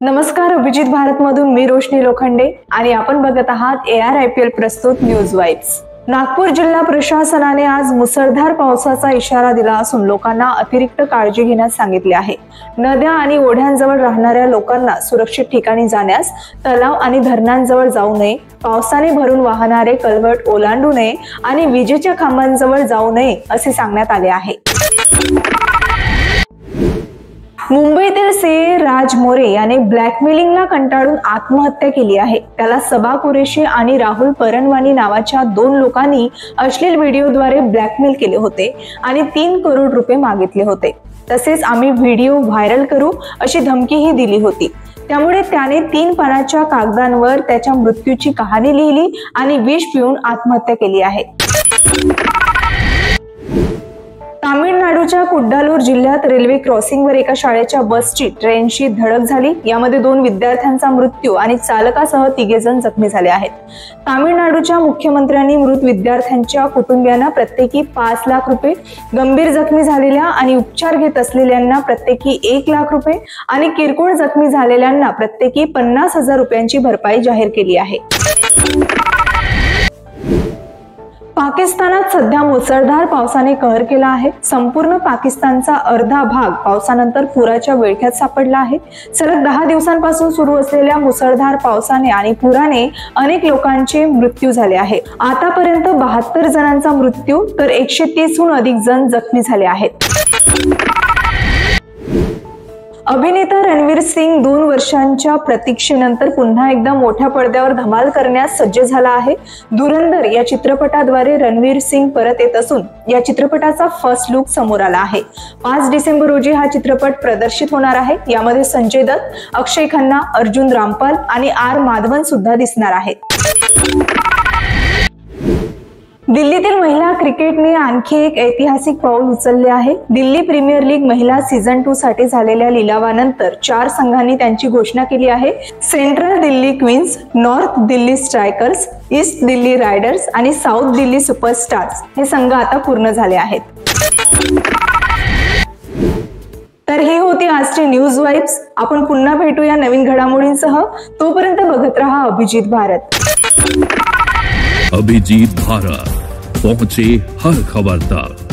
नमस्कार, अभिजित भारत मधून मी रोशनी लोखंडे आणि आपण बघत आहात ARIPL प्रस्तुत न्यूज वाइब्स। नागपूर जिल्हा प्रशासनाने आज मुसळधार पावसाचा इशारा दिला असून लोकांना अतिरिक्त काळजी घेण्यास सांगितले आहे। नद्या आणि ओढ्यांजवळ राहणाऱ्या लोकांना सुरक्षित ठिकाणी जाण्यास, तलाव आणि धरणांजवळ जाऊ नये, पावसाने भरून वाहणारे कलवट ओलांडू नये आणि विजेच्या खांबांजवळ जाऊ नये असे सांगण्यात आले आहे। मुंबईतील CA राज मोरे याने ब्लॅकमेलिंगला कंटाळून आत्महत्या केली आहे। त्याला सबा कुरेशी आणि राहुल परनवानी नावाच्या 2 लोकांनी अश्लील व्हिडिओद्वारे ब्लॅकमेल केले होते आणि 3 करोड रुपये मागितले होते। तसेच आम्ही व्हिडिओ व्हायरल करू अशी धमकीही दिली होती। त्यामुळे त्याने 3 पानाच्या कागदांवर त्याच्या मृत्यूची कहाणी लिहिली आणि विष पिऊन आत्महत्या केली आहे। तामिळनाडूच्या कुड्डालूर जिल्ह्यात रेल्वे क्रॉसिंगवर एका शाळेच्या बसची ट्रेनशी धडक झाली। यामध्ये 2 विद्यार्थ्यांचा मृत्यू आणि चालकासह 3 जण जखमी झाले आहेत। तामिळनाडूच्या मुख्यमंत्र्यांनी मृत विद्यार्थ्यांच्या कुटुंबियांना प्रत्येकी 5 लाख रुपये, गंभीर जखमी झालेल्या आणि उपचार घेत असलेल्यांना प्रत्येकी 1 लाख रुपये आणि किरकोळ जखमी झालेल्यांना प्रत्येकी 50,000 रुपयांची भरपाई जाहीर केली आहे। पाकिस्तानात सध्या मुसळधार पावसाने कहर केला आहे। संपूर्ण पाकिस्तानचा अर्धा भाग पावसानंतर पुराच्या विळख्यात सापडला आहे। सलग 10 दिवसांपासून सुरू असलेल्या मुसळधार पावसाने आणि पुराने अनेक लोकांचे मृत्यू झाले आहे। आतापर्यंत 72 जणांचा मृत्यू तर 130हून अधिक जण जखमी झाले आहेत। अभिनेता रणवीर सिंग 2 वर्षांच्या प्रतीक्षेनंतर पुन्हा एकदा मोठ्या पडद्यावर धमाल करण्यास सज्ज झाला आहे। धुरंधर या चित्रपटाद्वारे रणवीर सिंग परत येत असून या चित्रपटाचा फर्स्ट लुक समोर आला आहे। 5 डिसेंबर रोजी हा चित्रपट प्रदर्शित होणार आहे। यामध्ये संजय दत्त, अक्षय खन्ना, अर्जुन रामपाल आणि R माधवन सुद्धा दिसणार आहेत। दिल्लीतील महिला क्रिकेटने आणखी एक ऐतिहासिक पाऊल उचलले आहे। दिल्ली प्रीमियर लीग महिला सीझन 2 साठी झालेल्या लिलावानंतर 4 संघांनी त्यांची घोषणा केली आहे। Central Delhi Queens, North Delhi Strikers, East Delhi Riders आणि साऊथ दिल्ली सुपरस्टार्स हे संघ आता पूर्ण झाले आहेत। तर ही होती आजची न्यूज वाइब्स। आपण पुन्हा भेटूया नवीन घडामोडींसह। तोपर्यंत बघत रहा अभिजित भारत। अभिजीत भारत, पहुंचे हर खबर तक।